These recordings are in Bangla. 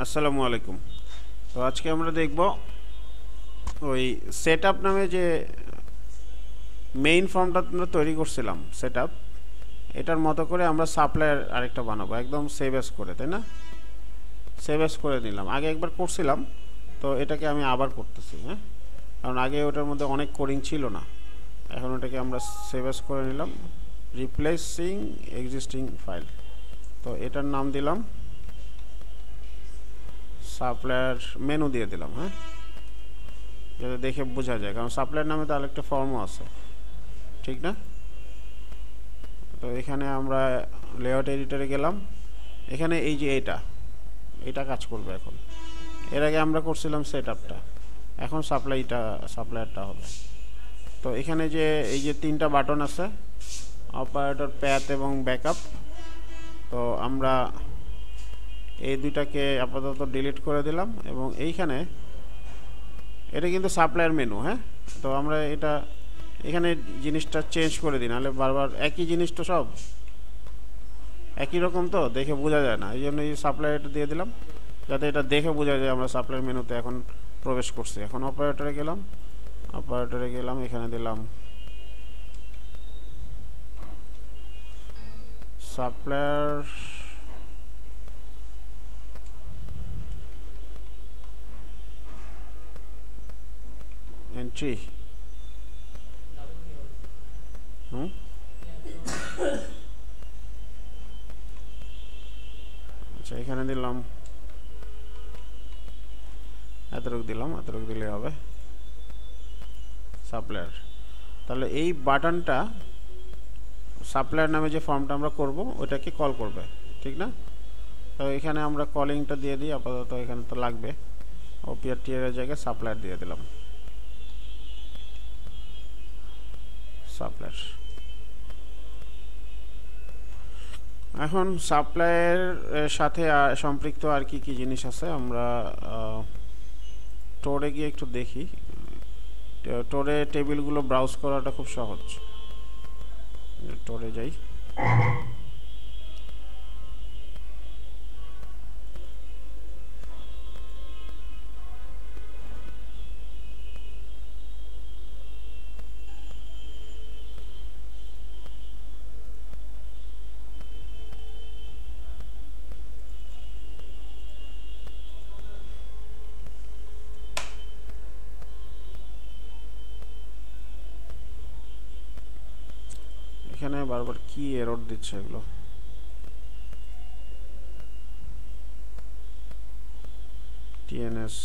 আসসালামু আলাইকুম। তো আজকে আমরা দেখব ওই সেটআপ নামে যে মেইন ফর্মটা আমরা তৈরি করছিলাম সেটআপ, এটার মতো করে আমরা সাপ্লায়ার আরেকটা বানাবো একদম সেভ এস করে, তাই না? সেভ এস করে নিলাম, আগে একবার করছিলাম, তো এটাকে আমি আবার করতেছি। হ্যাঁ, কারণ আগে ওটার মধ্যে অনেক কোডিং ছিল না। এখন ওটাকে আমরা সেভ এস করে নিলাম, রিপ্লেসিং এক্সিস্টিং ফাইল। তো এটার নাম দিলাম সাপ্লায়ার মেনু দিয়ে দিলাম। হ্যাঁ, যাতে দেখে বোঝা যায়, কারণ সাপ্লায়ার নামে তো আরেকটা ফর্মও আছে, ঠিক না? তো এখানে আমরা লেআউট এডিটরে গেলাম, এখানে এই যে এটা কাজ করবে এখন। এর আগে আমরা করছিলাম সেটআপটা, এখন সাপ্লায়ারটা হবে। তো এখানে যে এই যে তিনটা বাটন আছে, অপারেটর, প্যাথ এবং ব্যাকআপ, তো আমরা এই দুইটাকে আপাতত ডিলিট করে দিলাম। এবং এইখানে এটা কিন্তু সাপ্লায়ার মেনু। হ্যাঁ, তো আমরা এখানে জিনিসটা চেঞ্জ করে দিই, নাহলে বারবার একই জিনিস, তো সব একই রকম, তো দেখে বোঝা যায় না। এই জন্য এই সাপ্লায়ারটা দিয়ে দিলাম, যাতে এটা দেখে বোঝা যায় আমরা সাপ্লায়ার মেনুতে এখন প্রবেশ করছি। এখন অপারেটরে গেলাম, এখানে দিলাম সাপ্লায়ার এন্ট্রি। আচ্ছা, এখানে দিলাম এতটুকু দিলে হবে সাপ্লায়ার। তাহলে এই বাটনটা সাপ্লায়ার নামে যে ফর্মটা আমরা করব ওটাকে কল করবে, ঠিক না? তো এখানে আমরা কলিংটা দিয়ে দিই আপাতত, এখানে তো লাগবে। ওপিআর টিআর এর জায়গায় সাপ্লায়ার দিয়ে দিলাম, সাপ্লায়ার। এখন সাপ্লায়ার সাথে সম্পৃক্ত আর কি কি জিনিস আছে আমরা টোরে গিয়ে একটু দেখি। টোরে টেবিলগুলো ব্রাউজ করাটা খুব সহজ। টোরে যাই, এখানে বারবার কি এরর দিচ্ছে এগুলো। টিএনএস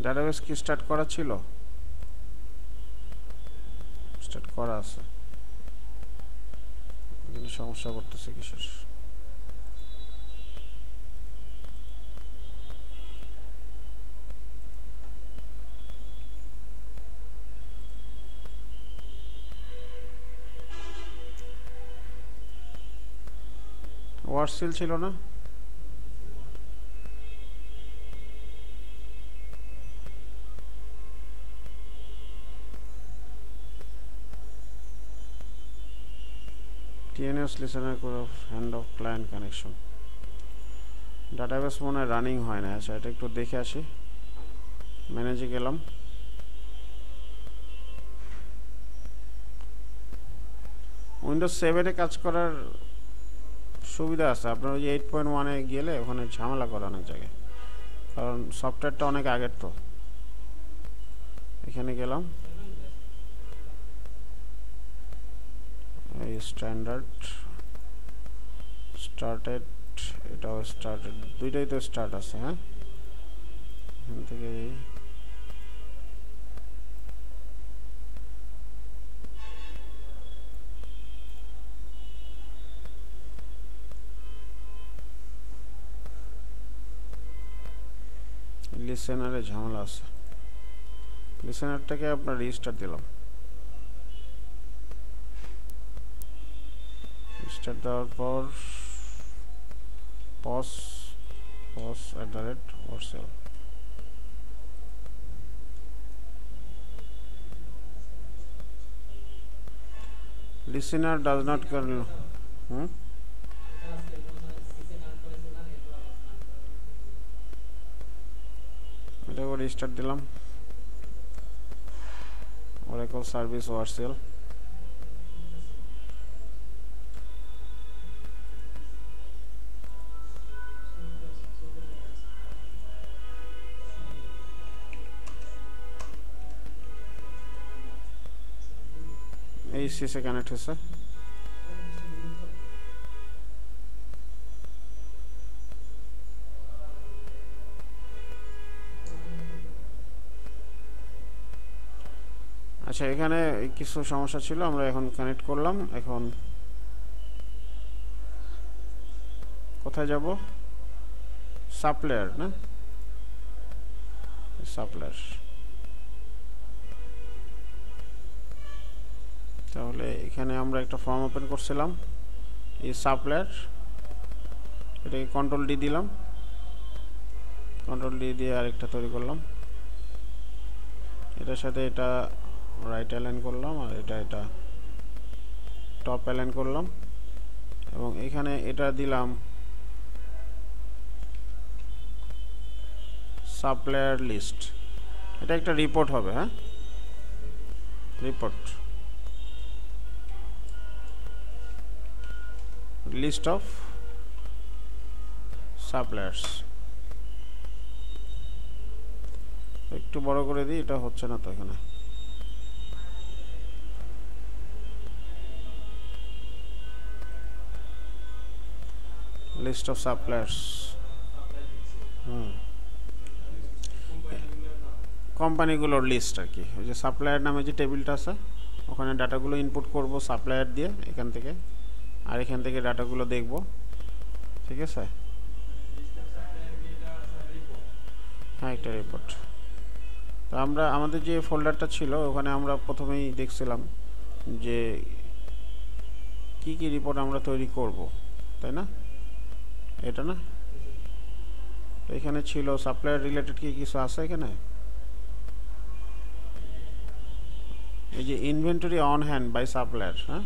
ডাটাবেস কি স্টার্ট করা ছিল? স্টার্ট করা আছে, কিন্তু সমস্যা করতেছে কিসের? ওয়ার্ডসিল ছিল না? টিএনএস লিসেনার করে hand of client connection. Database মনে হয় রানিং হয় না। আচ্ছা, এটা একটু দেখে আসি। ম্যানেজে গেলাম, উইন্ডোজ 7-এ কাজ করার সুবিধা আছে। আপনার ওই যে 8.1-এ গেলে ওখানে ঝামেলা করে অনেক জায়গায়, কারণ সফটওয়্যারটা অনেক আগের। তো এখানে গেলাম, এই স্টার্টেড, এটাও স্টার্টেড, দুইটাই তো স্টার্ট আছে। হ্যাঁ, এখান থেকে লিসেনারে ঝামেলা আছে। লিসেনারটাকে আপনার রিস্টার্ট দিলাম, রিস্টার্ট দেওয়ার পর pos@whatsapp listener does not এটা করে রিস্টার্ট দিলাম Oracle Service WhatsApp এই সিসে কানেক্ট হয়েছে আচ্ছা এখানে কিছু সমস্যা ছিল আমরা এখন কানেক্ট করলাম এখন কোথায় যাব সাপ্লায়ার না সাপ্লায়ার তাহলে এখানে আমরা একটা ফর্ম ওপেন করছিলাম এই সাপ্লায়ার এটাকে কন্ট্রোল ডি দিলাম কন্ট্রোল ডি দিয়ে আরেকটা তৈরি করলাম এটার সাথে এটা রাইট অ্যালাইন করলাম আর এটা টপ অ্যালাইন করলাম এবং এখানে এটা দিলাম সাপ্লায়ার লিস্ট এটা একটা রিপোর্ট হবে হ্যাঁ রিপোর্ট লিস্ট অফ সাপ্লায়ার্স একটু বড় করে দিই এটা হচ্ছে না তো এখানে লিস্ট অফ সাপ্লায়ার্স কোম্পানিগুলোর লিস্ট আর কি ওই যে সাপ্লায়ার নামে যে টেবিলটা আছে ওখানে ডাটাগুলো ইনপুট করব সাপ্লায়ার দিয়ে এখান থেকে আর এখান থেকে ডাটাগুলো দেখব ঠিক আছে হ্যাঁ একটা রিপোর্ট তো আমরা আমাদের যে ফোল্ডারটা ছিল ওখানে আমরা প্রথমেই দেখছিলাম যে কি কি রিপোর্ট আমরা তৈরি করব তাই না এটা না তো এখানে ছিল সাপ্লায়ার রিলেটেড কি কিছু আছে এখানে এই যে inventory on hand by supplier হ্যাঁ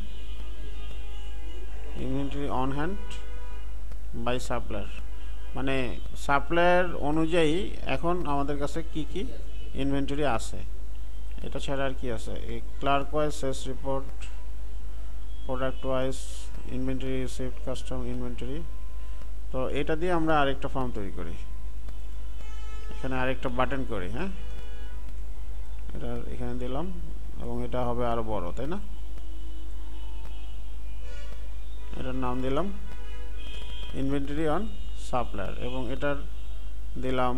inventory on hand by supplier মানে সাপ্লায়ার অনুযায়ী এখন আমাদের কাছে কি কি ইনভেন্টরি আছে এটা ছাড়া আর কি আছে এই clerk wise sales report product wise inventory received custom inventory তো এটা দিয়ে আমরা আরেকটা ফর্ম তৈরি করি এখানে আরেকটা বাটন করি হ্যাঁ এটা এখানে দিলাম এবং এটা হবে আরো বড় তাই না এটার নাম দিলাম ইনভেন্টরি অন সাপ্লায়ার এবং এটার দিলাম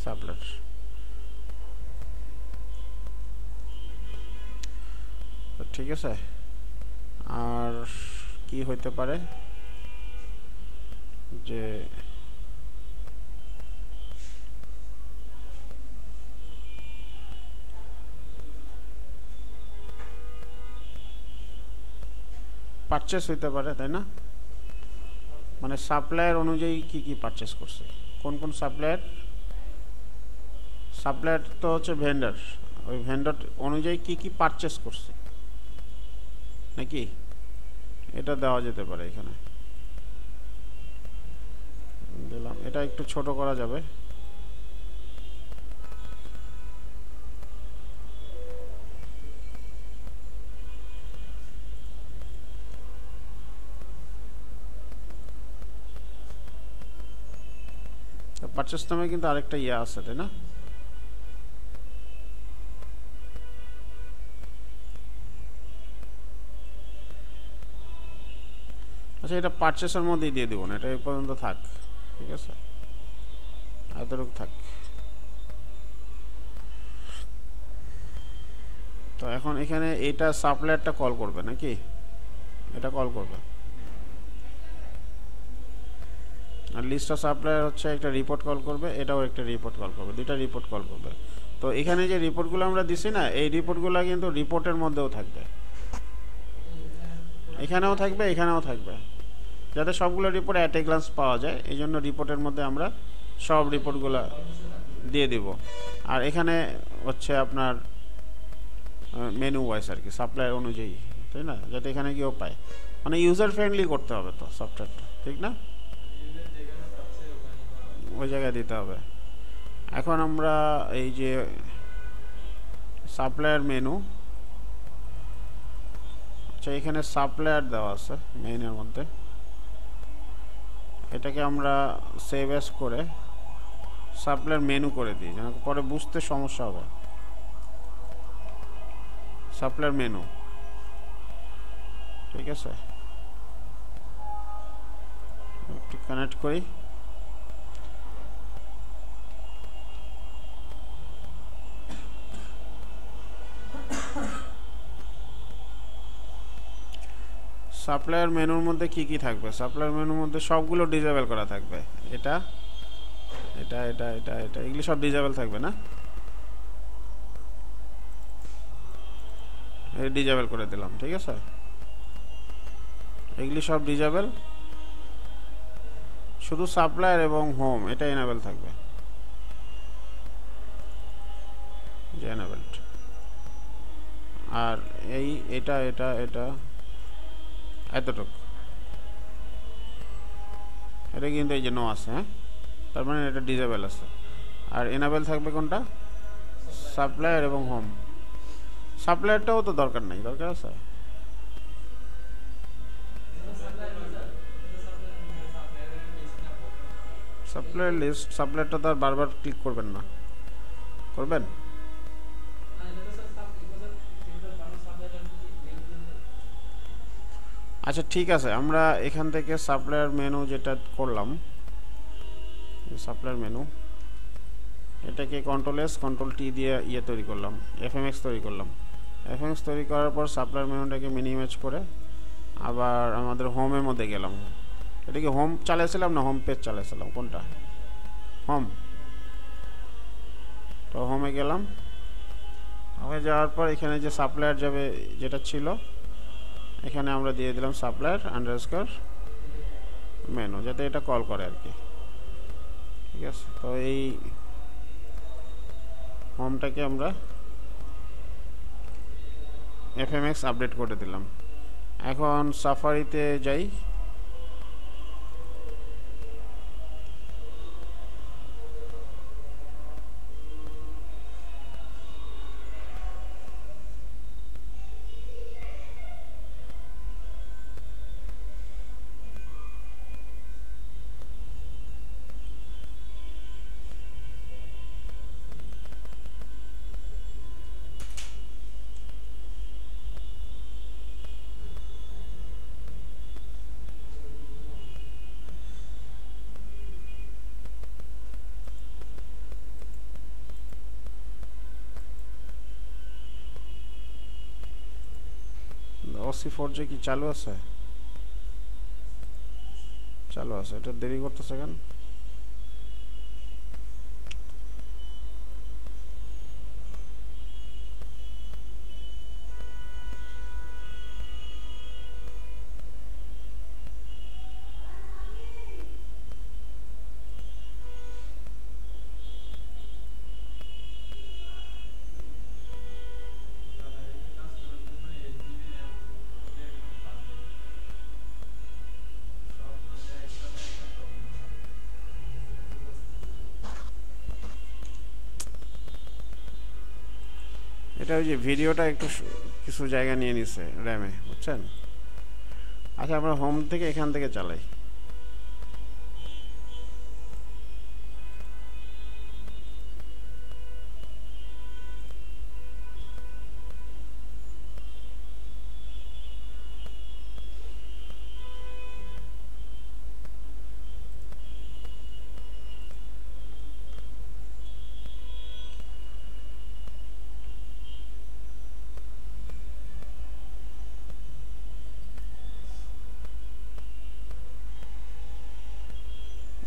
সাপ্লায়ার ঠিক আছে আর কি হইতে পারে যে পারচেস হইতে পারে তাই না মানে সাপ্লায়ার অনুযায়ী কি কি পারচেস করছে কোন কোন সাপ্লায়ার সাপ্লায়ার তো হচ্ছে ভেন্ডর ওই ভেন্ডর অনুযায়ী কি কি পারচেস করছে নাকি এটা দেওয়া যেতে পারে এখানে দিলাম এটা একটু ছোট করা যাবে পারচেস নামে কিন্তু আরেকটা ইয়া আছে তাই না আচ্ছা এটা পারচেসের মধ্যেই দিয়ে দিব না এটা এই পর্যন্ত থাক ঠিক আছে এতটুকু থাক তো এখন এখানে এটা সাপ্লায়ারটা কল করবে নাকি এটা কল করবে আর লিস্ট অফ সাপ্লায়ার হচ্ছে একটা রিপোর্ট কল করবে এটাও একটা রিপোর্ট কল করবে দুইটা রিপোর্ট কল করবে তো এখানে যে রিপোর্টগুলো আমরা দিছি না, এই রিপোর্টগুলো কিন্তু রিপোর্টের মধ্যেও থাকবে, এখানেও থাকবে, এখানেও থাকবে, যাতে সবগুলো রিপোর্ট অ্যাট এ গ্লান্স পাওয়া যায়। এই জন্য রিপোর্টের মধ্যে আমরা সব রিপোর্টগুলো দিয়ে দিব। আর এখানে হচ্ছে আপনার মেনু ওয়াইজ আর কি, সাপ্লায়ার অনুযায়ী, তাই না, যাতে এখানে কেউ পায়, মানে ইউজার ফ্রেন্ডলি করতে হবে তো সফটওয়্যারটা, ঠিক না, ওই জায়গায় দিতে হবে। এখন আমরা এই যে সাপ্লায়ার মেনু, আচ্ছা এখানে সাপ্লায়ার দেওয়া আছে মেইনের মধ্যে, এটাকে আমরা সেভ অ্যাজ করে সাপ্লায়ার মেনু করে দিই, যেন পরে বুঝতে সমস্যা হবে। সাপ্লায়ার মেনু, ঠিক আছে, একটু কানেক্ট করি। সাপ্লায়ার মেনুর মধ্যে কি কি থাকবে? সাপ্লায়ার মেনুর মধ্যে সবগুলো ডিসেবল করা থাকবে, এটা এটা এটা এটা এটা এগুলি সব ডিসেবল থাকবে না, এটা ডিসেবল করে দিলাম, ঠিক আছে, এগুলি সব ডিসেবল, শুধু সাপ্লায়ার এবং হোম এটা এনেবল থাকবে, যে এনেবলড। আর এই এটা এটা এটা এতটুকু, এটা কিন্তু এই যে নো আছে, হ্যাঁ, তার মানে এটা ডিসেবল আছে। আর এনেবল থাকবে কোনটা? সাপ্লায়ার এবং হোম। সাপ্লায়ারটাও তো দরকার নাই, দরকার আছে, সাপ্লায়ার লিস্ট, সাপ্লায়ারটা তো আর বারবার ক্লিক করবেন না, করবেন? আচ্ছা ঠিক আছে, আমরা এখান থেকে সাপ্লায়ার মেনু যেটা করলাম, সাপ্লায়ার মেনু, এটাকে কন্ট্রোল এস কন্ট্রোল টি দিয়ে ইয়ে তৈরি করলাম, এফএমএক্স তৈরি করলাম। এফএমএক্স তৈরি করার পর সাপ্লায়ার মেনুটাকে মিনিমাইজ করে আবার আমাদের হোমের মধ্যে গেলাম। এটা কি হোম চালিয়েছিলাম না হোম পেজ চালিয়েছিলাম, কোনটা? হোম। তো হোমে গেলাম, হোমে যাওয়ার পর এখানে যে সাপ্লায়ার যাবে যেটা ছিল, এখানে আমরা দিয়ে দিলাম সাপ্লায়ার আন্ডারস্কোর মেনু, যাতে এটা কল করে আর কি, ঠিক আছে। তো এই হোমটাকে আমরা এফএমএক্স আপডেট করে দিলাম। এখন সাফারিতে যাই, OC4 যে কি চালু আছে? চালু আছে, এটা দেরি করতেছে কেন? এটা ওই যে ভিডিওটা একটু কিছু জায়গা নিয়ে নিছে র্যামে, বুঝছেন? আচ্ছা আমরা হোম থেকে এখান থেকে চালাই।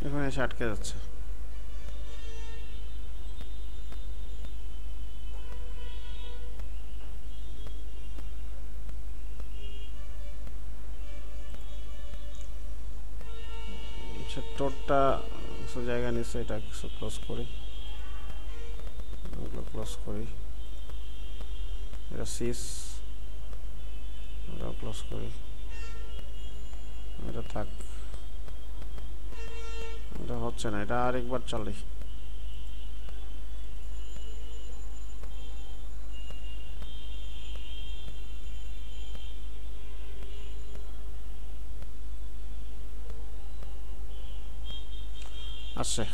এখানে এসে আটকে যাচ্ছে। সাপলারটা কিছু জায়গা নিচ্ছে, এটা কিছু ক্লোজ করি, এগুলো ক্লোজ করি, এটা সিস, এটাও ক্লোজ করি, এটা থাক, এটা হচ্ছে না, এটা আরেকবার চালাই।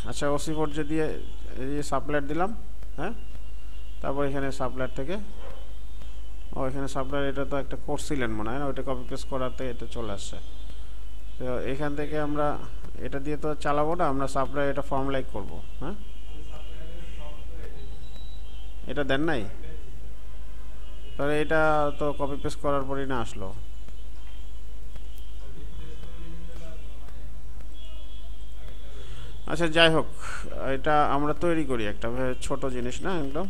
আচ্ছা ওসি পোর্ট যে দিয়ে এই যে সাপ্লায়ার দিলাম, হ্যাঁ, তারপর এখানে সাপ্লায়ার থেকে এখানে সাপ্লায়ার, এটা তো একটা করছিলেন মনে হয় না, ওইটা কপি পেস্ট করাতে এটা চলে আসছে। তো এখান থেকে আমরা এটা দিয়ে তো চালাবো না, আমরা সাপ্লায়ার এটা ফর্ম লাইক করবো। হ্যাঁ, এটা দেন নাই, তাহলে এটা তো কপি পেস্ট করার পরই না আসলো। আচ্ছা যাই হোক, এটা আমরা তৈরি করি একটা ছোট জিনিস না, একদম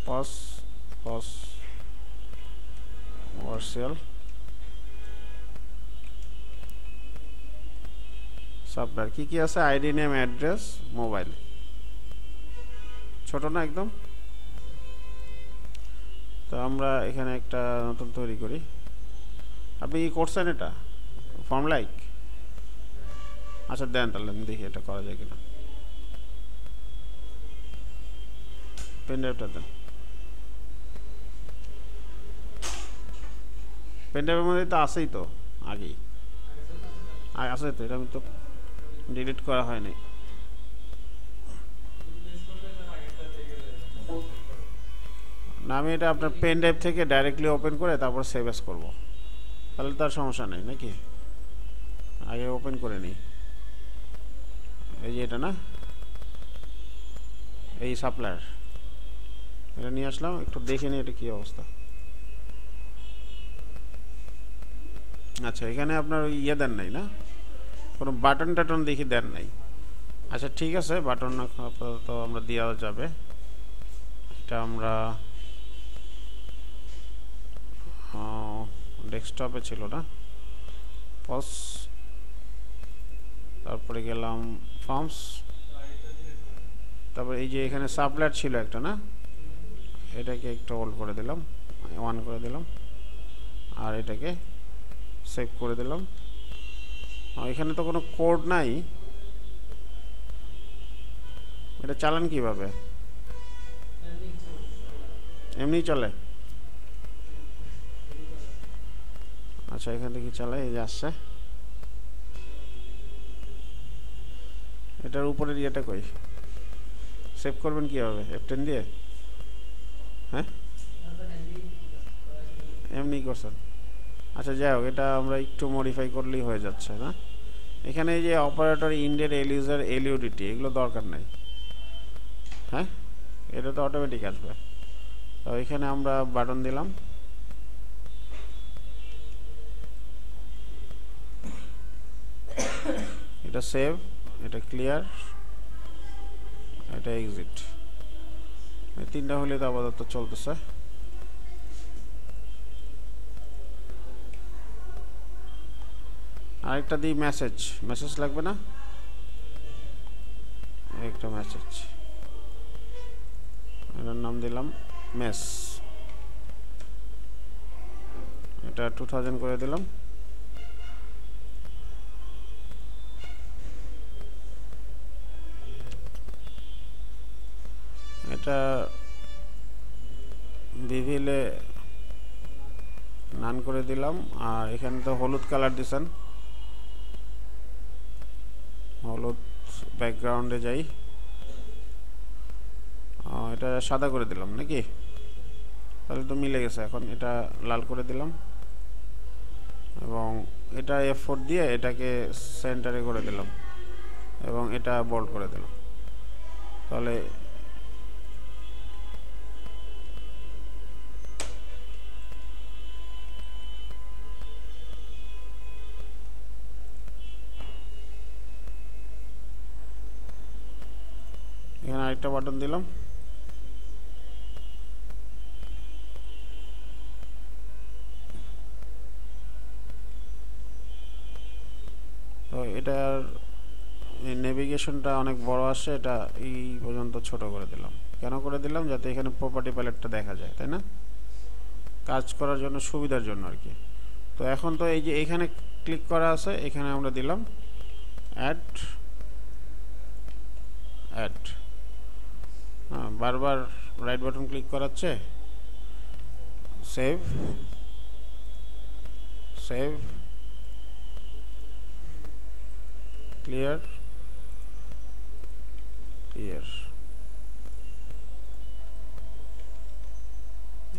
পস ওয়ারসেল সাপ্লায়ার কি আছে, আইডি নেম অ্যাড্রেস মোবাইল, ছোট না একদম। তো আমরা এখানে একটা নতুন তৈরি করি। আপনি কি করছেন এটা ফর্ম লাইক? আচ্ছা দেন, তাহলে দেখি এটা করা যায় কিনা। পেন ড্রাইভটা দেন, পেন ড্রাইভের মধ্যে তো আছেই তো, আগেই আছে তো, এটা আমি তো ডিলিট করা হয়নি। না, আমি এটা আপনার পেন ড্রাইভ থেকে ডাইরেক্টলি ওপেন করে তারপর সেভ এস করবো, তাহলে তার সমস্যা নেই নাকি? আগে ওপেন করে নিই, এই যে এটা না, এই সাপ্লায়ার, এটা নিয়ে আসলাম, একটু দেখে নিই এটা কী অবস্থা। আচ্ছা এখানে আপনার ইয়ে দেন নাই না, কোনো বাটন টাটন দেখি দেন নাই। আচ্ছা ঠিক আছে, বাটন আপাতত আমরা দেওয়া যাবে। এটা আমরা ডেস্কটপে ছিল না, পস, তারপরে গেলাম ফর্মস, তারপরে এই যে এখানে সাপ্লায়ার ছিল একটা না, এটাকে একটু হোল্ড করে দিলাম, অন করে দিলাম, আর এটাকে সেভ করে দিলাম। এখানে তো কোনো কোড নাই, এটা চালান কিভাবে? এমনি চলে? আচ্ছা এখান থেকে চালাই, এই যে আসছে, এটার উপরের ইয়েটা কই, সেভ করবেন কীভাবে? F10 দিয়ে? হ্যাঁ এমনি করছেন? আচ্ছা যাই হোক, এটা আমরা একটু মডিফাই করলেই হয়ে যাচ্ছে না। এখানে এই যে অপারেটর, ইন্ডের, এল ইউজার, এলইউডিটি, এগুলো দরকার নাই। হ্যাঁ, এটা তো অটোমেটিক আসবে। তো এখানে আমরা বাটন দিলাম, এটা সেভ, এটা ক্লিয়ার, এটা এক্সিট, এই তিনটা হলে তো আপাতত চলতেছে। আরেকটা দিই মেসেজ লাগবে না, একটা মেসেজ, এটার নাম দিলাম মেস, এটা 2000 করে দিলাম। এটা বিভিলে নান করে দিলাম, আর এখানে তো হলুদ কালার দিছেন, হলুদ ব্যাকগ্রাউন্ডে যাই, এটা সাদা করে দিলাম নাকি, তাহলে তো মিলে গেছে। এখন এটা লাল করে দিলাম, এবং এটা F4 দিয়ে এটাকে সেন্টারে করে দিলাম, এবং এটা বোল্ড করে দিলাম, তাহলে এখানে আরেকটা বাটন দিলাম, এই নেভিগেশনটা অনেক বড় আসে, এটা এই পর্যন্ত ছোট করে দিলাম। কেন করে দিলাম? যাতে এখানে প্রপার্টি প্যালেটটা দেখা যায়, তাই না? কাজ করার জন্য, সুবিধার জন্য আর কি। তো এখন তো এই যে এখানে ক্লিক করা আছে, এখানে আমরা দিলাম অ্যাড অ্যাড। হ্যাঁ, বারবার রাইট বাটন ক্লিক করাচ্ছে। Save save clear clear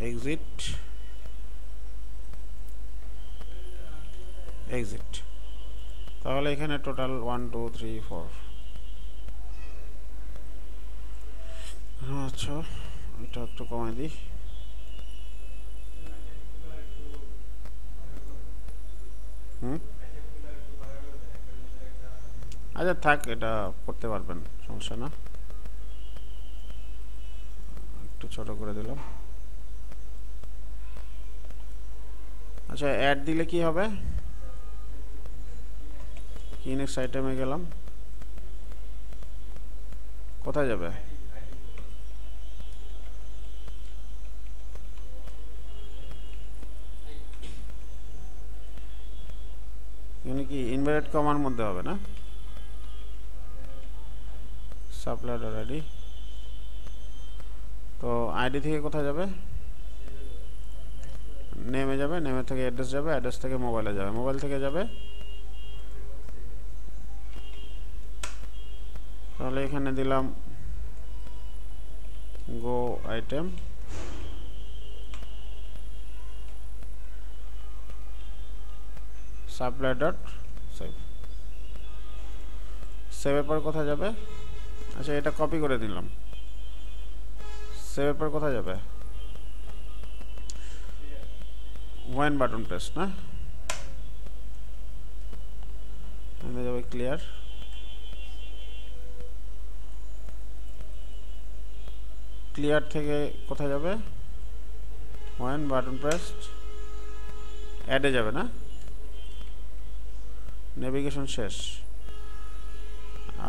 exit exit. তাহলে এখানে টোটাল 1 2 3 4। আচ্ছা, এটা একটু কমাই দিই। আচ্ছা থাক, এটা করতে পারবেন, সমস্যা না। একটু ছোট করে দিলাম। আচ্ছা, অ্যাড দিলে কি হবে? কি নেক্সট আইটেমে গেলাম, কোথায় যাবে? এখানে কি ইনভার্টেড কমার মধ্যে হবে না? Supplier ID. তো আইডি থেকে কোথায় যাবে? নেমে যাবে, নেমে থেকে অ্যাড্রেস যাবে, অ্যাড্রেস থেকে মোবাইলে যাবে, মোবাইল থেকে যাবে। তাহলে এখানে দিলাম গো আইটেম সাপ্লায়ার ডট সেভ। সেভের পর কোথায় যাবে? আচ্ছা, এটা কপি করে দিলাম। সেভের পর কোথায় যাবে? ওয়ান বাটন প্রেস না, এখানে যাবে ক্লিয়ার। ক্লিয়ার থেকে কোথায় যাবে? ওয়ান বাটন প্রেস অ্যাডে যাবে না, নেভিগেশন শেষ।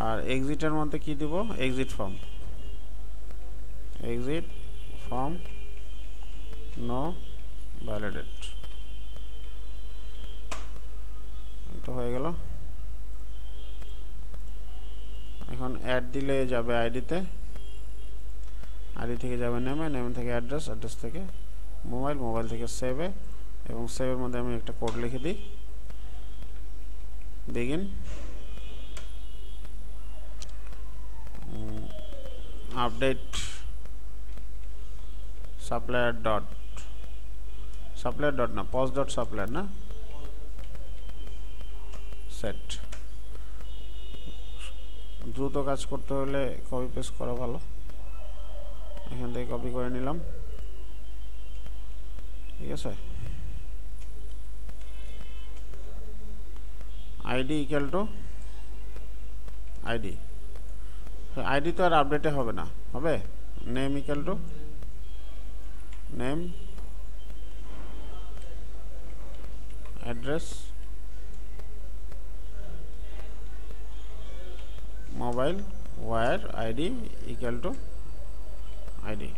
আর এক্সিটের মধ্যে কি দিব? Exit form, exit form no validate. এটা হয়ে গেল। এখন অ্যাড দিলে যাবে আইডিতে, আইডি থেকে যাবে নেমে, নেমে থেকে অ্যাড্রেস, অ্যাড্রেস থেকে মোবাইল, মোবাইল থেকে সেভে, এবং সেভের মধ্যে আমি একটা কোড লিখে দিই, begin update supplier dot, supplier dot না, পজ ডট সাপ্লায়ার না, সেট। দ্রুত কাজ করতে হলে কপি পেস্ট করা ভালো। এখান থেকে কপি করে নিলাম, ঠিক আছে। ID equal to ID, ID তো আর আপডেটে হবে না, হবে name equal to name, address, mobile, where, ID equal to ID.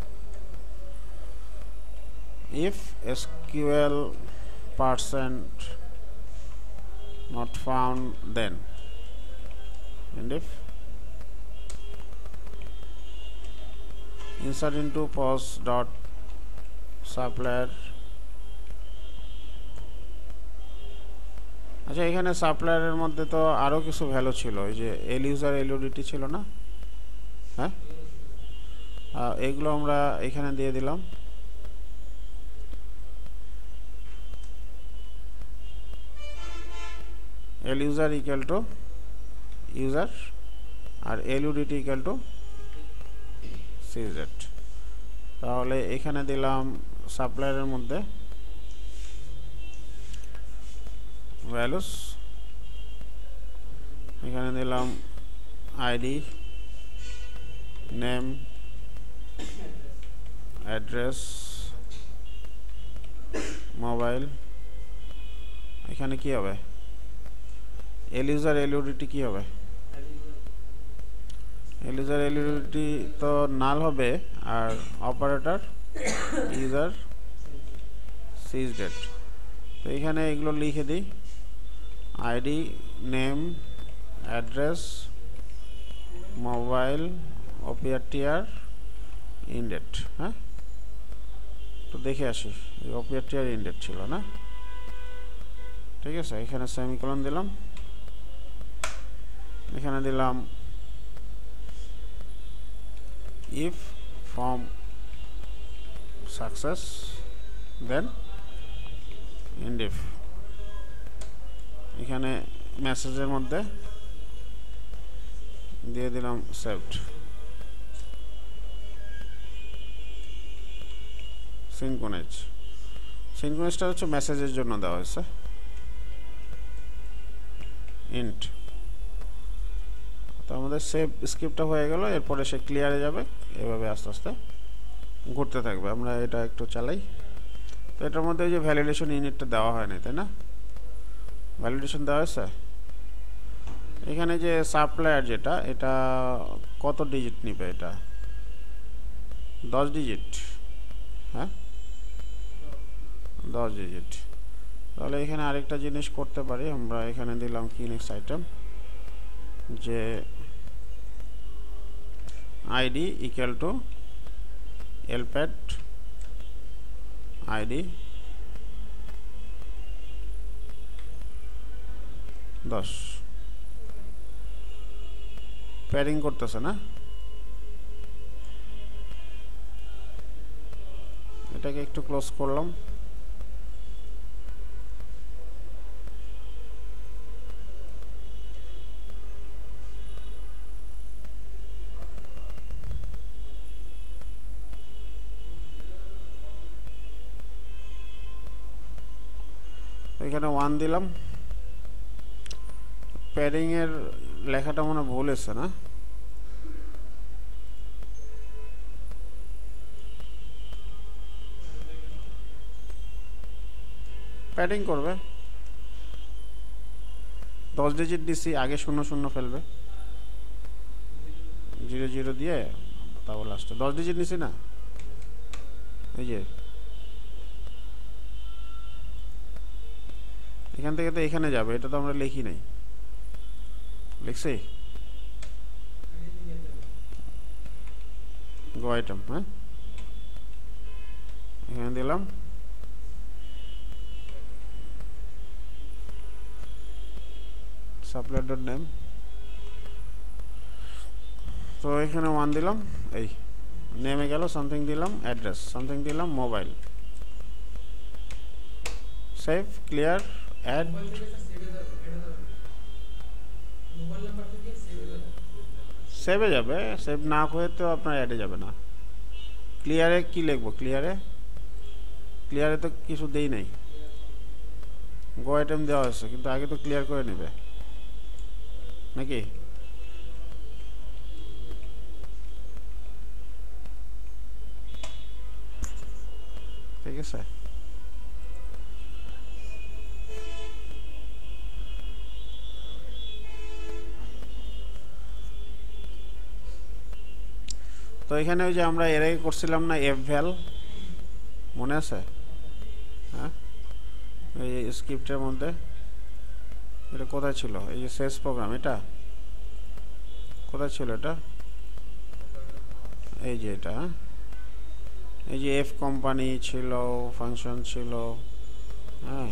if SQL percent not found, then and if insert into pos dot supplier। আচ্ছা, এখানে সাপ্লায়ারের মধ্যে তো আরো কিছু ভ্যালু ছিল, এই যে এল ইউজার এলইউডিটি ছিল না? হ্যাঁ, এগুলো আমরা এখানে দিয়ে দিলাম। L user equal to user আর এলইউডিটি ইকুয়াল টু সিজেড। তাহলে এখানে দিলাম সাপ্লায়ারের মধ্যে ভ্যালুস, এখানে দিলাম আইডি, নেম, অ্যাড্রেস, মোবাইল। এখানে কি হবে? এল ইউজার এলইউডিটি কি হবে? ইউজার এলিজিবিলিটি তো নাল হবে, আর অপারেটর ইউজার সিজ ডেট। তো এখানে এগুলো লিখে দিই, আইডি, নেম, অ্যাড্রেস, মোবাইল, ওপিআরটিআর, ইনডেট। হ্যাঁ, তো দেখে আসি, ওপিআরটিআর ইনডেট ছিল না, ঠিক আছে। এখানে সেমিকোলন দিলাম, এখানে দিলাম if from success then indif। এখানে মেসেজের মধ্যে দিয়ে দিলাম saved। সিনক্রোনাইজটা হচ্ছে মেসেজের জন্য দেওয়া হয়েছে, ইন্ট। তো আমাদের সেভ স্ক্রিপ্টটা হয়ে গেল, এরপরে সে ক্লিয়ারে যাবে, এভাবে আস্তে আস্তে ঘুরতে থাকবে। আমরা এটা একটু চালাই। তো এটার মধ্যে যে ভ্যালিডেশন ইউনিটটা দেওয়া হয়নি, তাই না? ভ্যালিডেশন দেওয়া হয়েছে। এখানে যে সাপ্লায়ার যেটা, এটা কত ডিজিট নিবে? এটা 10 ডিজিট। হ্যাঁ, 10 ডিজিট। তাহলে এখানে আরেকটা জিনিস করতে পারি আমরা। এখানে দিলাম কি নেক্সট আইটেম, যে ID equal to lpad ID 10। Pairing করতেছে না, এটাকে একটু ক্লোজ করলাম। এখানে 1 দিলাম। প্যাডিং এর লেখাটা মনে ভুল এসেছে না? প্যাডিং করবে, 10 ডিজিট দিছি, আগে 0 0 ফেলবে, 0 0 দিয়ে তারপর লাস্টে 10 ডিজিট নিছি না, এই যে এখান থেকে তো এখানে যাবে, এটা তো আমরা লিখি নাই, লিখছি গো আইটেম। হ্যাঁ, এখানে দিলাম সাপ্লায়ার ডট নেম। তো এখানে 1 দিলাম, এই নেমে গেল, সামথিং দিলাম, অ্যাড্রেস সামথিং দিলাম, মোবাইল, সেভ, ক্লিয়ার, অ্যাড। সেভে যাবে, সেভ না হয়ে তো আপনার অ্যাডে যাবে না। ক্লিয়ারে কি লিখবো? ক্লিয়ারে তো কিছু দেই নাই, গো আইটেম দেওয়া হয়েছে, কিন্তু আগে তো ক্লিয়ার করে নেবে নাকি? ঠিক আছে, তো এখানে ওই যে আমরা এর আগে করছিলাম না এফ ভ্যাল, মনে আছে? হ্যাঁ, এই স্ক্রিপ্টের মধ্যে এটা কোথায় ছিল? এই যে শেষ প্রোগ্রাম, এটা কোথায় ছিল? এটা এই যে এটা, এই যে এফ কোম্পানি ছিল, ফাংশন ছিল। হ্যাঁ,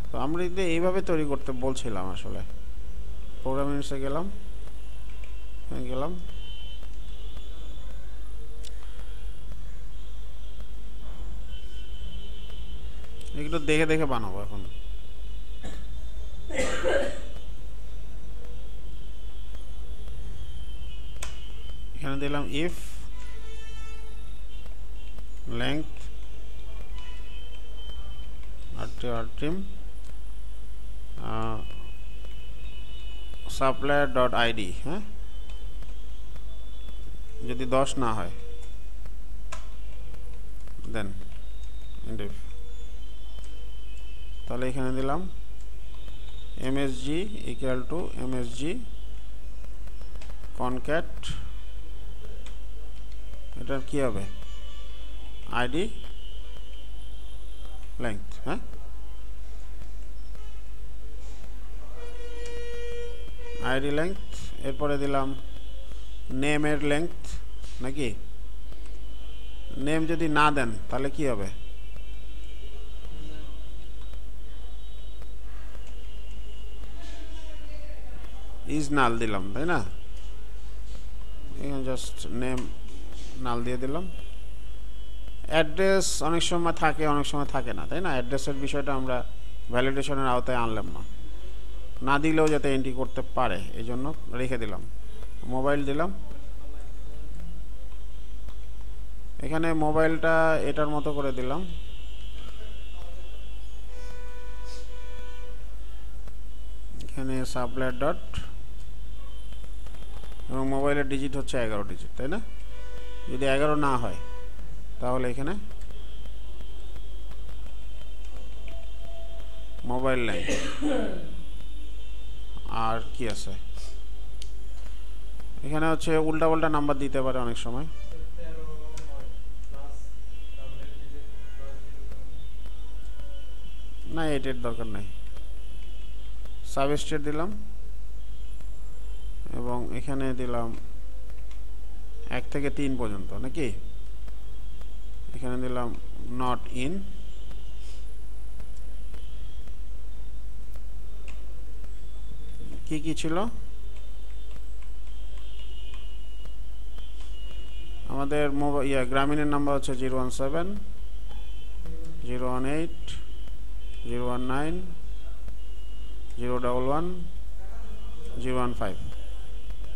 তো আমরা এইভাবে তৈরি করতে বলছিলাম আসলে। প্রোগ্রামিংসে গেলাম, এগুলো দেখে দেখে বানাবো এখন। এখানে দিলাম if length rtrim supplier dot id। হ্যাঁ, যদি 10 না হয় দেন indif। তাহলে এখানে দিলাম msg equal to msg concat এটার কি হবে আইডি লেংথ হ্যাঁ আইডি লেংথ এরপরে দিলাম নেমের লেংথ নাকি নেম যদি না দেন তাহলে কি হবে ইজ নাল দিলাম তাই না এখানে জাস্ট নেম নাল দিয়ে দিলাম অ্যাড্রেস অনেক সময় থাকে অনেক সময় থাকে না তাই না অ্যাড্রেসের বিষয়টা আমরা ভ্যালিডেশনের আওতায় আনলাম না না দিলেও যাতে এন্ট্রি করতে পারে এই জন্য রেখে দিলাম মোবাইল দিলাম এখানে মোবাইলটা এটার মতো করে দিলাম এখানে সাপ্লায়ার ডট এবং মোবাইলের ডিজিট হচ্ছে 11 ডিজিট তাই না যদি 11 না হয় তাহলে এখানে মোবাইল লাইন আর কি আছে এখানে হচ্ছে উল্টা পাল্টা নাম্বার দিতে পারে অনেক সময় না এটার দরকার নাই সাবস্টেট দিলাম এবং এখানে দিলাম 1 থেকে 3 পর্যন্ত নাকি এখানে দিলাম নট ইন কি ছিল আমাদের গ্রামীণের নাম্বার হচ্ছে 017 018 019 011 015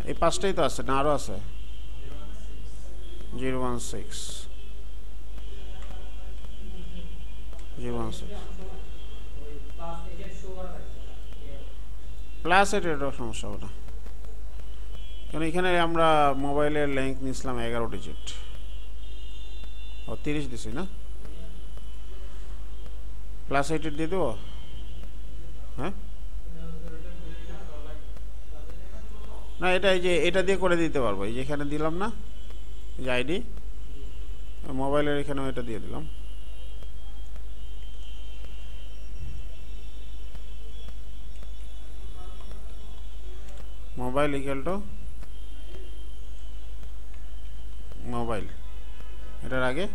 এই পাঁচটাই তো আছে না আরো আছে 016 প্লাস এটারও সমস্যা হবে না কারণ এখানে আমরা মোবাইলের লেংথ নিয়েছিলাম 11 ডিজিট ও 30 দিছি না প্লাস 8 দিয়ে দেবো হ্যাঁ না এটা এই যে এটা দিয়ে করে দিতে পারবো এই যে এখানে দিলাম না এই যে আইডি মোবাইলের এখানেও এটা দিয়ে দিলাম মোবাইল ইকুয়াল টু মোবাইল এটার আগে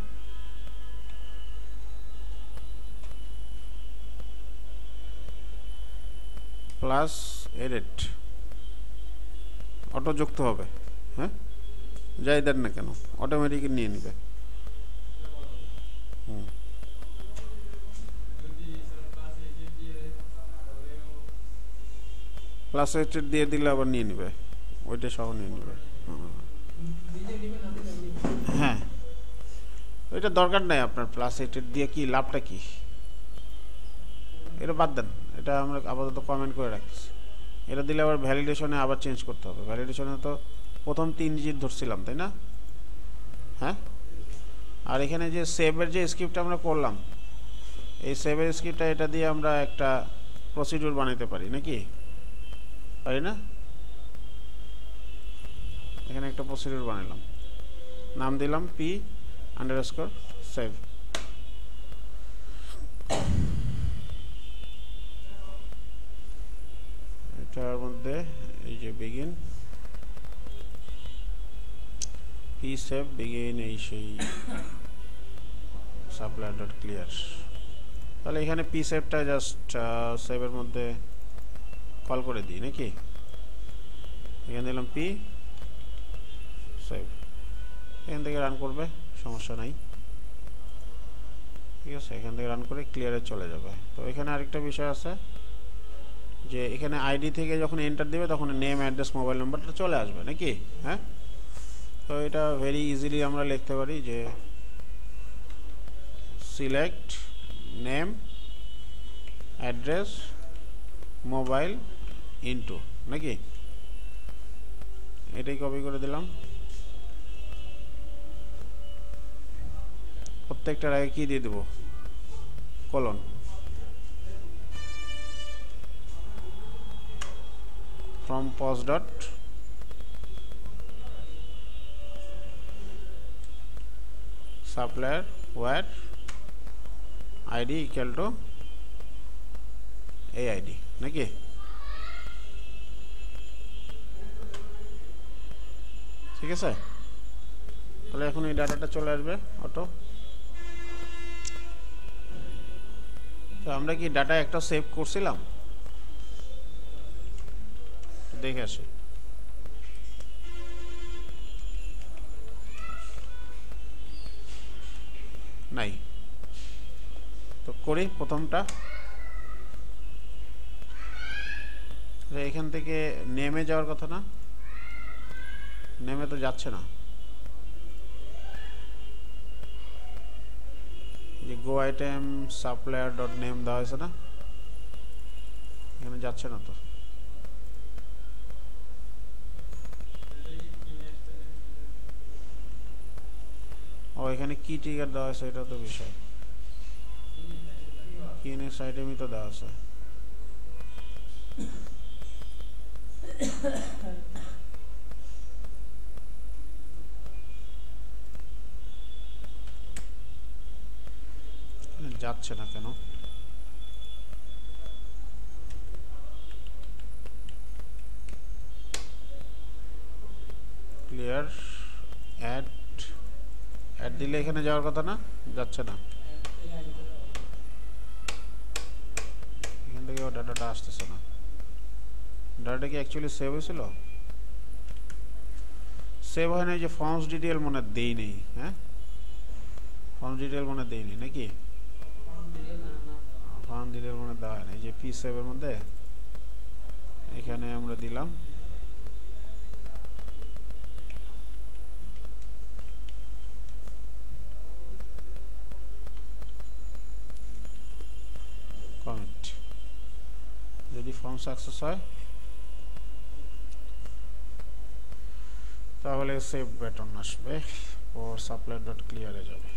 প্লাস এডিট অটো যুক্ত হবে হ্যাঁ যাই দেন না কেন অটোমেটিক নিয়ে নেবে প্লাস এডিট দিয়ে দিলে আবার নিয়ে নেবে ওইটা সহ নিয়ে নেবে হ্যাঁ ওইটা দরকার নাই আপনার প্লাস এডিট দিয়ে কি লাভটা কি এটা বাদ দেন এটা আমরা আপাতত কমেন্ট করে রাখছি এটা দিলে আবার ভ্যালিডেশনে আবার চেঞ্জ করতে হবে ভ্যালিডেশনে তো প্রথম 3 ডিজিট ধরছিলাম তাই না হ্যাঁ আর এখানে যে সেভের যে স্ক্রিপ্টটা আমরা করলাম এই সেভের স্ক্রিপ্টটা এটা দিয়ে আমরা একটা প্রসিডিউর বানাতে পারি নাকি পারি না এখানে একটা প্রসিডিউর বানালাম নাম দিলাম p_save এটার মধ্যে এই যে begin p_save begin এই সেই supplier.clear তাহলে এখানে p_saveটা জাস্ট সেভের মধ্যে কল করে দিই নাকি এখানে দিলাম p_save এখান থেকে রান করবে সমস্যা নাই ঠিক আছে এখান থেকে রান করে ক্লিয়ারে চলে যাবে তো এখানে আরেকটা বিষয় আছে যে এখানে আইডি থেকে যখন এন্টার দিবে তখন নেম অ্যাড্রেস মোবাইল নাম্বারটা চলে আসবে নাকি হ্যাঁ তো এটা ভেরি ইজিলি আমরা লিখতে পারি যে select name address mobile into নাকি এটাই কপি করে দিলাম প্রত্যেকটার আগে কি দিয়ে দেব colon from pos dot supplier where ID equal to এই আইডি নাকি? ঠিক আছে, তাহলে এখন এই ডাটাটা চলে আসবে অটো। তো আমরা কি ডাটা একটা সেভ করছিলাম? দেখে আসি। নাই, তো করি প্রথমটা। এখান থেকে নেমে যাওয়ার কথা না, নেমে তো যাচ্ছে না। যে গো আইটেম সাপ্লায়ার ডট নেম দেওয়া হয়েছে না, এখানে যাচ্ছে না তো। ও এখানে কি ট্রিগার দেওয়া আছে এটা তো বিষয়, কি নেক্সট আইটেমই তো দেওয়া আছে। যাচ্ছে না কেন? ক্লিয়ার অ্যাড অ্যাড দিলে এখানে যাওয়ার কথা না, যাচ্ছে না। এখান থেকে ডাটাটা আসতেছে না। ডাটাটা কি অ্যাকচুয়ালি সেভ হয়েছিল? সেভ হয় না, যে ফর্মস ডিটেল মনে দেই নেই। হ্যাঁ, ফর্ম ডিটেল মনে দেই নেই নাকি? ফর্ম ডিটেল মনে দেওয়া হয় না। এই যে পি সেভের মধ্যে এখানে আমরা দিলাম কমেন্ট। যদি ফর্ম সাকসেস হয় তাহলে সেভ বাটন আসবে, ওর সাপ্লাই ডট ক্লিয়ারে যাবে।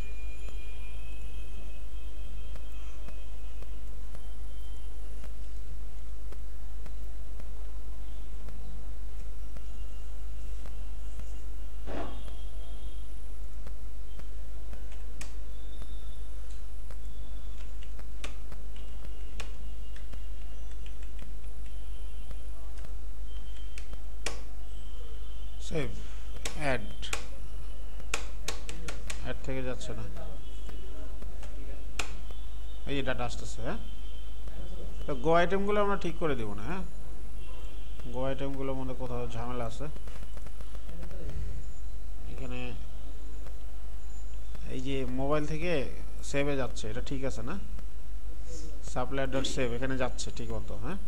সেভ অ্যাড, অ্যাড থেকে যাচ্ছে না। এই ডাটা আসতেছে। হ্যাঁ, তো গো আইটেমগুলো আমরা ঠিক করে দেবো না। হ্যাঁ, গো আইটেমগুলোর মধ্যে কোথাও ঝামেলা আছে। এখানে এই যে মোবাইল থেকে সেভে যাচ্ছে, এটা ঠিক আছে না? সাপ্লায়ার ডট সেভ এখানে যাচ্ছে ঠিক মতো। হ্যাঁ,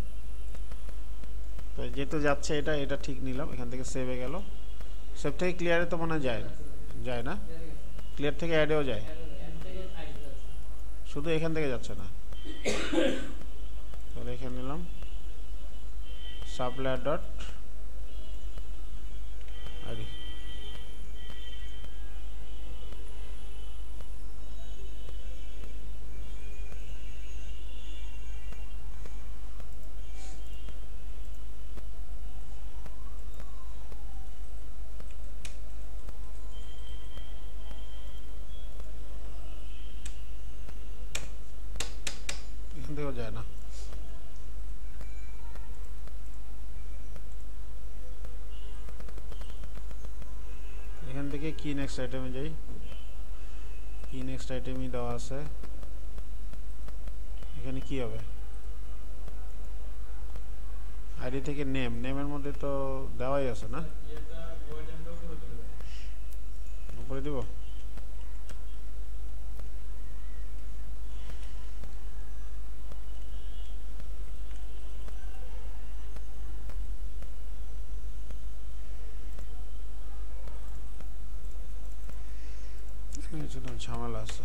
তো যেহেতু যাচ্ছে এটা এটা ঠিক নিলাম। এখান থেকে সেভে গেল, সেভ থেকে ক্লিয়ারে তো মনে যায় যায় না, ক্লিয়ার থেকে অ্যাডেও যায়, শুধু এখান থেকে যাচ্ছে না। তাহলে এখানে নিলাম সাপ্লায়ার ডট আইডি। এখান থেকেও যায় না। এখান থেকে কি নেক্সট আইটেমে যাই, কি নেক্সট আইটেমই দেওয়া আছে। এখানে কি হবে? আইডি থেকে নেম, নেমের মধ্যে তো দেওয়াই আছে না, উপরে দিব। ঝামেলা আছে।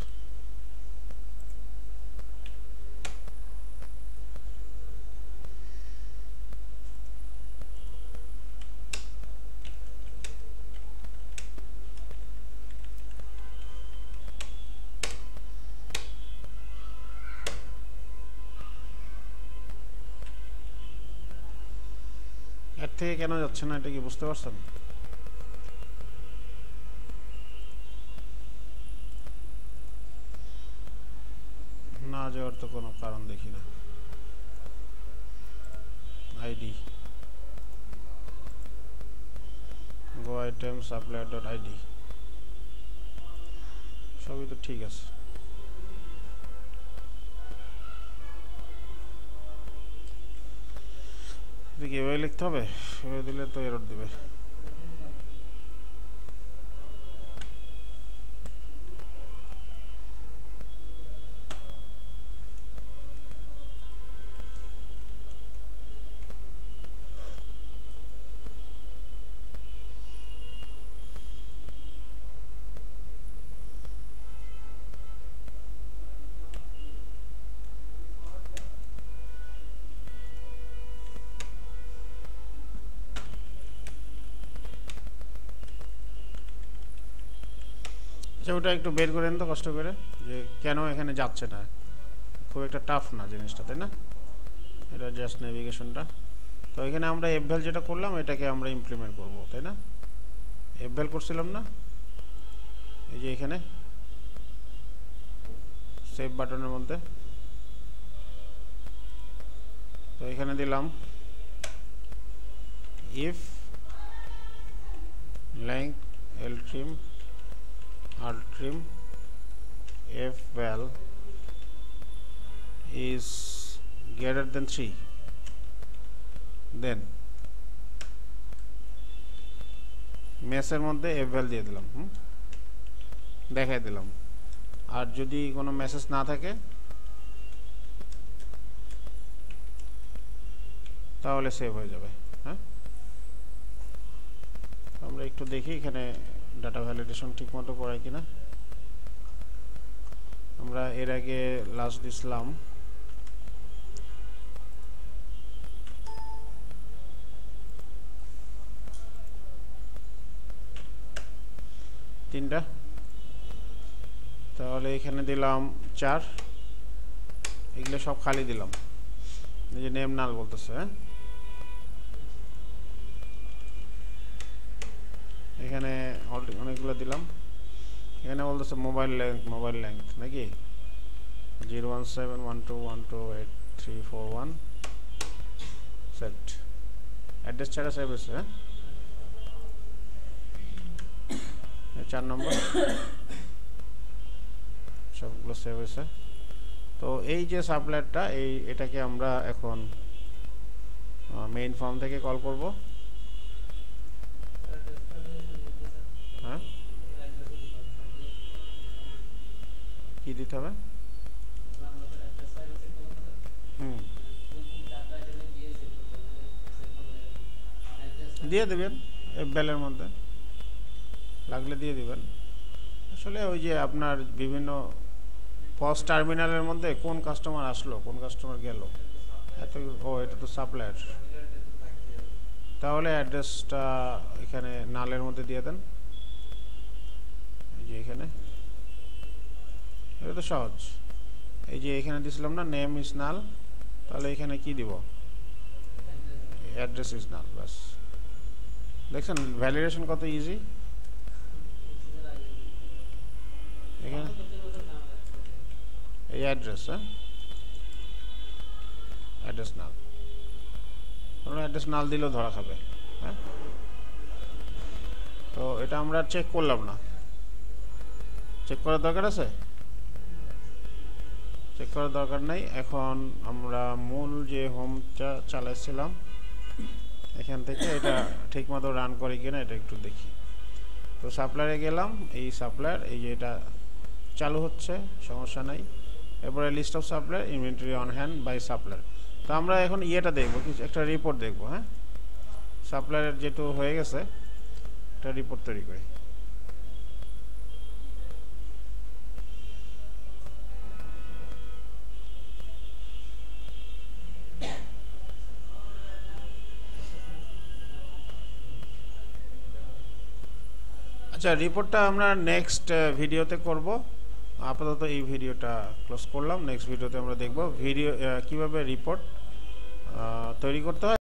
এর থেকে কেন যাচ্ছে না এটা কি বুঝতে পারছেন? দেওয়ার তো কোনো কারণ দেখি না। আইডি গো আইটেম সাপ্লায়ার ডট আইডি সবই তো ঠিক আছে। এদিকে এভাবে লিখতে হবে, এভাবে দিলে তো এরর দিবে। আচ্ছা, ওটা একটু বের করেন তো কষ্ট করে, যে কেন এখানে যাচ্ছে না। খুব একটা টাফ না জিনিসটা, তাই না? এটা জাস্ট নেভিগেশনটা। তো এখানে আমরা এফভ্যাল যেটা করলাম এটাকে আমরা ইমপ্লিমেন্ট করব, তাই না? এফভ্যাল করছিলাম না, এই যে এখানে সেভ বাটনের মধ্যে। তো এখানে দিলাম if length ltrim altrim fval is greater than 3, then মেসের মধ্যে fval দিয়ে দিলাম, দেখাই দিলাম। আর যদি কোনো মেসেজ না থাকে তাহলে সেভ হয়ে যাবে। হ্যাঁ, আমরা একটু দেখি এখানে ডাটা ভ্যালিডেশন ঠিকমতো করায় কিনা। আমরা এর আগে লাস্ট দিছিলাম তিনটা, তাহলে এখানে দিলাম 4, এগুলো সব খালি দিলাম, এই যে নেম নাল বলতেছে। হ্যাঁ, এখানে অনেকগুলো দিলাম। এখানে বলতেছে মোবাইল লেংথ নাকি 01712128341 সেট। অ্যাড্রেস ছাড়া সেভ হয়েছে। হ্যাঁ, 4 নম্বর সবগুলো সেভ হয়েছে। তো এই যে সাপ্লায়ারটা, এটাকে আমরা এখন মেইন ফর্ম থেকে কল করব। হ্যাঁ, কি দিতে হবে? দিয়ে দেবেন এফভ্যালের মধ্যে, লাগলে দিয়ে দিবেন। আসলে ওই যে আপনার বিভিন্ন পজ টার্মিনালের মধ্যে কোন কাস্টমার আসলো কোন কাস্টমার গেল, এত এটা তো সাপ্লায়ার। তাহলে অ্যাড্রেসটা এখানে নালের মধ্যে দিয়ে দেন, এই যে এখানে। এটা তো সহজ, এই যে এখানে দিছিলাম না নেম ইজ নাল, তাহলে এখানে কি দিব? Address is null. বাস, দেখছেন ভ্যালিডেশন কত ইজি। এখানে এই অ্যাড্রেস, হ্যাঁ অ্যাড্রেস নাল, অ্যাড্রেস নাল দিলেও ধরা খাবে। হ্যাঁ, তো এটা আমরা চেক করলাম না, চেক করার দরকার আছে? চেক করার দরকার নাই। এখন আমরা মূল যে হোমটা চালাইছিলাম এখান থেকে এটা ঠিকমতো রান করে কিনা এটা একটু দেখি। তো সাপ্লায়ারে গেলাম, এই সাপ্লায়ার এই যে এটা চালু হচ্ছে, সমস্যা নাই। এরপরে list of supplier, inventory on hand by supplier. তো আমরা এখন ইয়েটা দেখবো, কিছু একটা রিপোর্ট দেখবো। হ্যাঁ, সাপ্লায়ারের যেহেতু হয়ে গেছে একটা রিপোর্ট তৈরি করি। আচ্ছা, রিপোর্টটা আমরা নেক্সট ভিডিওতে করব। আপাতত এই ভিডিওটা ক্লোজ করলাম। নেক্সট ভিডিওতে আমরা দেখব কিভাবে রিপোর্ট তৈরি করতে হয়।